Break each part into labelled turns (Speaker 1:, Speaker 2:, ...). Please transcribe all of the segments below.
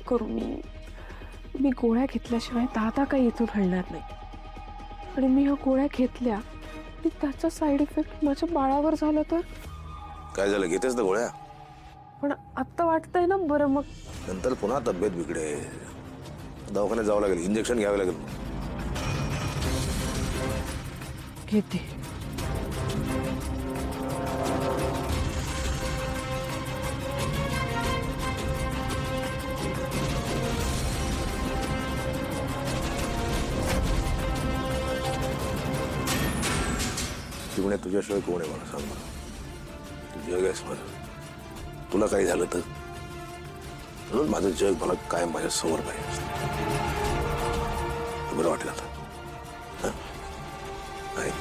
Speaker 1: करू मी गोळ्या घेतल्याशिवाय दादा काही इथून हलणार नाही. आणि मी ह्या गोळ्या घेतल्या आणि त्याचा साईड इफेक्ट माझ्या बाळावर झाला तर
Speaker 2: काय झालं? घेतेस ना गोळ्या?
Speaker 1: पण आता वाटतंय ना बरं. मग
Speaker 2: नंतर पुन्हा तब्येत बिघडेल, दवाखान्यात जावं लागेल, इंजेक्शन घ्यावे लागेल.
Speaker 1: घेते.
Speaker 2: चिमण्या, तुझ्याशिवाय कोण आहे मला सांग मला. तू जग आहेस माझं. तुला काही झालं तर म्हणून माझं जग मला काय माझ्या समोर पाहिजे असतं. बरं वाटलं आता? नाही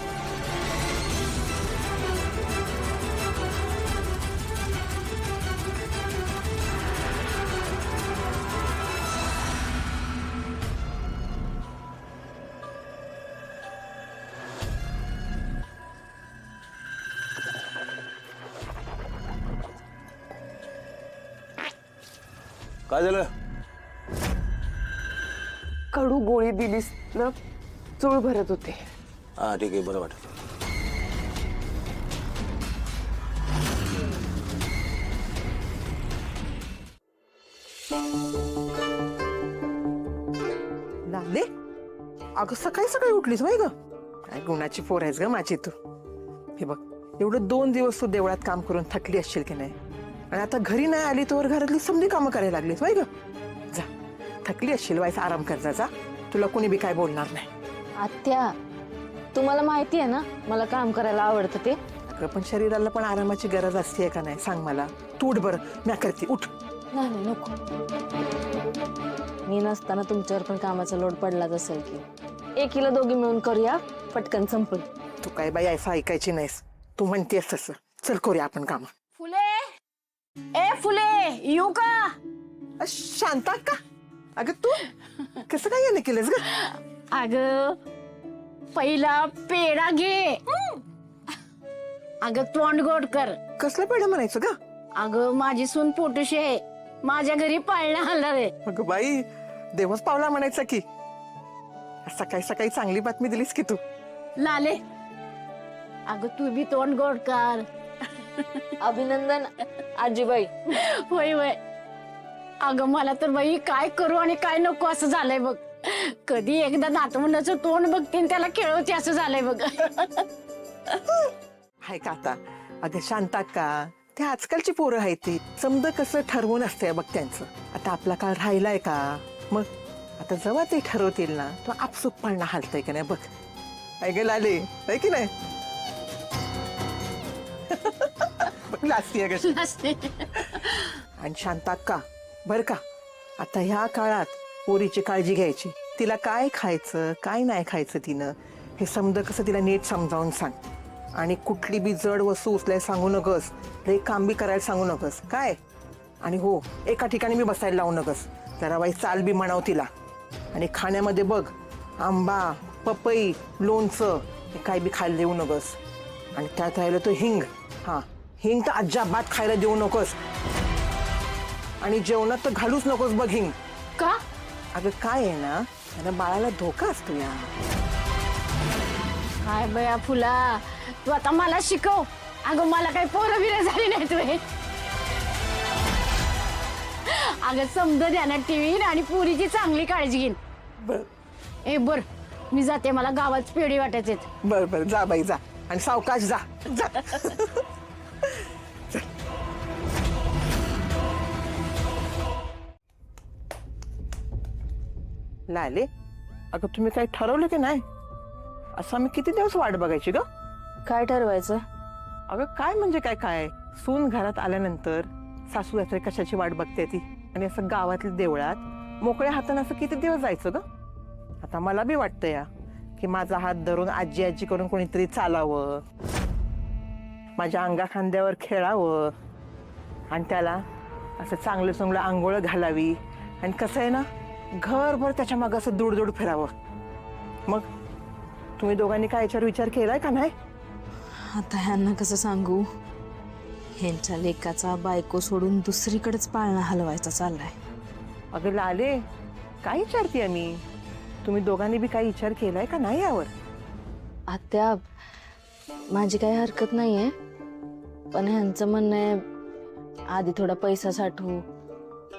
Speaker 2: काय झालं?
Speaker 1: कडू गोळी दिलीस ना, चूळ भरत होते.
Speaker 2: हा ठीक आहे, बरं वाटत.
Speaker 3: लाले, अगं सकाळी सकाळी उठलीस होय ग? काय गुणाची पोर आहेस ग माझी तू. हे बघ, एवढं 2 दिवस तू देवळात काम करून थकली असशील की नाही, आणि आता घरी नाही आली तोवर घरातली समधी कामं करायला लागलीस होय ग? जा, थकली असशील, व्हायचं आराम कर जा. तुला कोणी बी काय बोलणार नाही.
Speaker 4: आत्या, तुम्हाला माहिती आहे ना मला काम करायला आवडतं ते.
Speaker 3: अगं पण शरीराला पण आरामाची गरज असते का नाही सांग मला. तू उठ बरं, म्या करते, उठ.
Speaker 4: नाही नाही, नको. मी नसताना तुमच्यावर पण कामाचा लोड पडलाच असेल की. एकीला दोघी मिळून करूया, पटकन संपल.
Speaker 3: तू काय बाई असं ऐकायची नाहीस. तू म्हणतेस तसं. चल करूया आपण काम.
Speaker 4: फुले, ए फुले, येऊ का?
Speaker 3: शांता का? अगं तू कसं काय येणं केलंस ग?
Speaker 5: अग पहिला पेढा घे. अगं तोंड गोड कर.
Speaker 3: कसलं पेढा म्हणायचं ग?
Speaker 5: अगं माझी सून पोटुशी आहे, माझ्या घरी पाळणा हलणार आहे.
Speaker 3: अगं बाई, देवच पावला म्हणायचं की. सकाळी सकाळी चांगली बातमी दिलीस की तू.
Speaker 5: लाले, अगं तू बी तोंड गोड कर.
Speaker 4: अभिनंदन आजीबाई.
Speaker 5: होय होय. अगं मला तर बाई काय करू आणि काय नको असं झालंय बघ. कधी एकदा नातवंडाचं तोंड बघते आणि त्याला खेळवते असं झालंय बघ.
Speaker 3: हाय का आता? अगं शांता का, ते आजकालची पोरं आहेत ती समज कसं ठरवून असतंय बघ त्यांचं. आता आपला काळ राहिलाय का? मग आता जेव्हा ते ठरवतील ना, तो आपसूक पाळणा हालतंय का नाही बघ. ऐक लाले, आहे की नाही? बघ लाजतीये कशी. आणि शांता का, बर का, आता ह्या काळात पोरीची काळजी घ्यायची. तिला काय खायचं काय नाही खायचं तिनं हे समज कसं तिला नीट समजावून सांग. आणि कुठली बी जड वस्तू उचलायला सांगू नकस, लई काम बी करायला सांगू नकस काय. आणि हो, एका ठिकाणी मी बसायला लावू नकस. जरा बाई चाल बी म्हणाव तिला. आणि खाण्यामध्ये बघ, आंबा, पपई, लोणचं हे काय बी खायला देऊ नकस. आणि त्यात राहिलं तो हिंग. हा, हिंग तर अजिबात खायला देऊ नकोस. आणि जेवणात तर घालूच नकोस बघ हिंग.
Speaker 5: का?
Speaker 3: अगं काय आहे ना, त्याला बाळाला धोका असतो या.
Speaker 5: काय बया फुला, तू आता मला शिकव. अगं मला काही पोरं बिरं झाली नाही तुझे. अगं समजा ध्यानात ठेवीन आणि पुरीची चांगली काळजी घेईन.
Speaker 3: बर
Speaker 5: ए बर, मी जाते, मला गावात पेढी वाटायचे.
Speaker 3: बर बर, जा बाई जा. आणि सावकाश जा जा. लाले, अगं तुम्ही काही ठरवलं की नाही? असं आम्ही किती दिवस वाट बघायची ग?
Speaker 4: काय ठरवायचं?
Speaker 3: अगं काय म्हणजे काय काय, सून घरात आल्यानंतर सासू सासरे कशाची वाट बघते ती. आणि असं गावातल्या देवळात मोकळ्या हातानं असं किती दिवस जायचं ग? आता मला बी वाटतं या की माझा हात धरून आजी आजी करून कोणीतरी चालावं, माझ्या अंगा खांद्यावर खेळावं, आणि त्याला असं चांगलं चांगलं आंघोळ घालावी. आणि कसं आहे ना, घरभर त्याच्या मागं असं दूड फिरावं. मग तुम्ही दोघांनी काय याच्यावर विचार केलाय का नाही?
Speaker 4: आता ह्यांना कसं सांगू, ह्यांच्या लेकाचा बायको सोडून दुसरीकडेच पाळणा हलवायचा चाललाय.
Speaker 3: अगं लाले, काय विचारते मी? तुम्ही दोघांनी बी काही विचार केलाय का नाही यावर?
Speaker 4: आत्या, माझी काही हरकत नाहीये, पण ह्यांचं म्हणणं आहे आधी थोडा पैसा साठवू,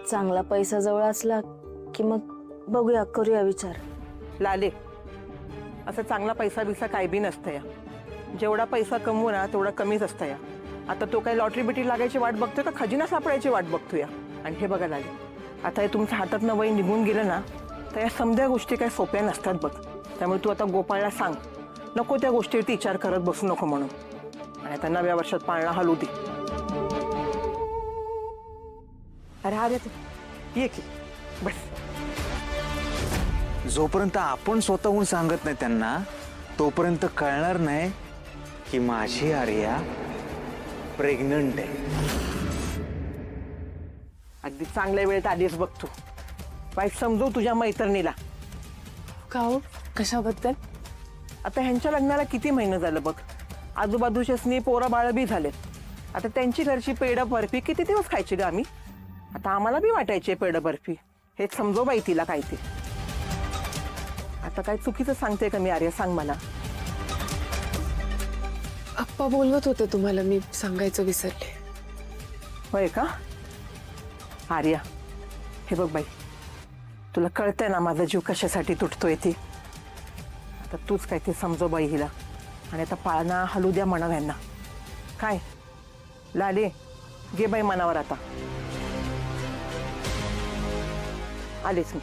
Speaker 4: चांगला पैसा जवळ असला की मग बघूया, करूया विचार.
Speaker 3: लाले, असं चांगला पैसा बिसा काय बी नसतं या. जेवढा पैसा कमवू ना तेवढा कमीच असतं या. आता तो काही लॉटरी बिटी लागायची वाट बघतोय का खजिना सापडायची वाट बघतोय? आणि हे बघा लाले, आता हे तुमच्या हातातनं वय निघून गेलं ना तर या समध्या गोष्टी काही सोप्या नसतात बघ. त्यामुळे तू आता गोपाळला सांग, नको त्या गोष्टीवरती विचार करत बसू नको म्हणून. आणि आता नव्या वर्षात पाळणा हलू दे. अरे अरे ये की बस.
Speaker 6: जोपर्यंत आपण स्वतःहून सांगत नाही त्यांना तोपर्यंत कळणार नाही की माझी आर्या प्रेग्नंट आहे.
Speaker 3: अगदी चांगल्या वेळेत आलीच बघ तू. बाई समजू तुझ्या मैत्रिणीला.
Speaker 1: का हो? कशाबद्दल?
Speaker 3: आता ह्यांच्या लग्नाला किती महिने झालं बघ. आजूबाजूचे स्नी पोरं बाळ बी झालेत. आता त्यांची घरची पेढं बर्फी किती दिवस खायची ग आम्ही? आता आम्हाला बी वाटायची पेढं बर्फी. हेच समजो बाई तिला काय ते. आता काय चुकीचं सांगते का मी आर्या? सांग मला.
Speaker 1: आप्पा बोलवत होते तुम्हाला, मी सांगायचं विसरले.
Speaker 3: होय का आर्या? हे बघ बाई, तुला कळतंय ना माझा जीव कशासाठी तुटतोय ते. आता तूच काय ते समजो बाई हिला. आणि आता पाळणा हलू द्या म्हणा यांना. काय लाले, घे बाई मनावर आता. आलेच मी.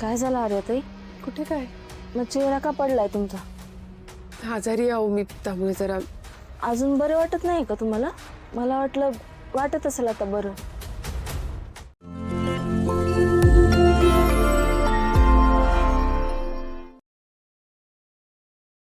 Speaker 4: काय झालं आर्याताई?
Speaker 1: कुठे काय?
Speaker 4: मग चेहरा का पडलाय तुमचा?
Speaker 1: आजारी आहो मी, त्यामुळे जरा.
Speaker 4: अजून बरं वाटत नाही का तुम्हाला? मला वाटलं वाटत असेल आता बरं.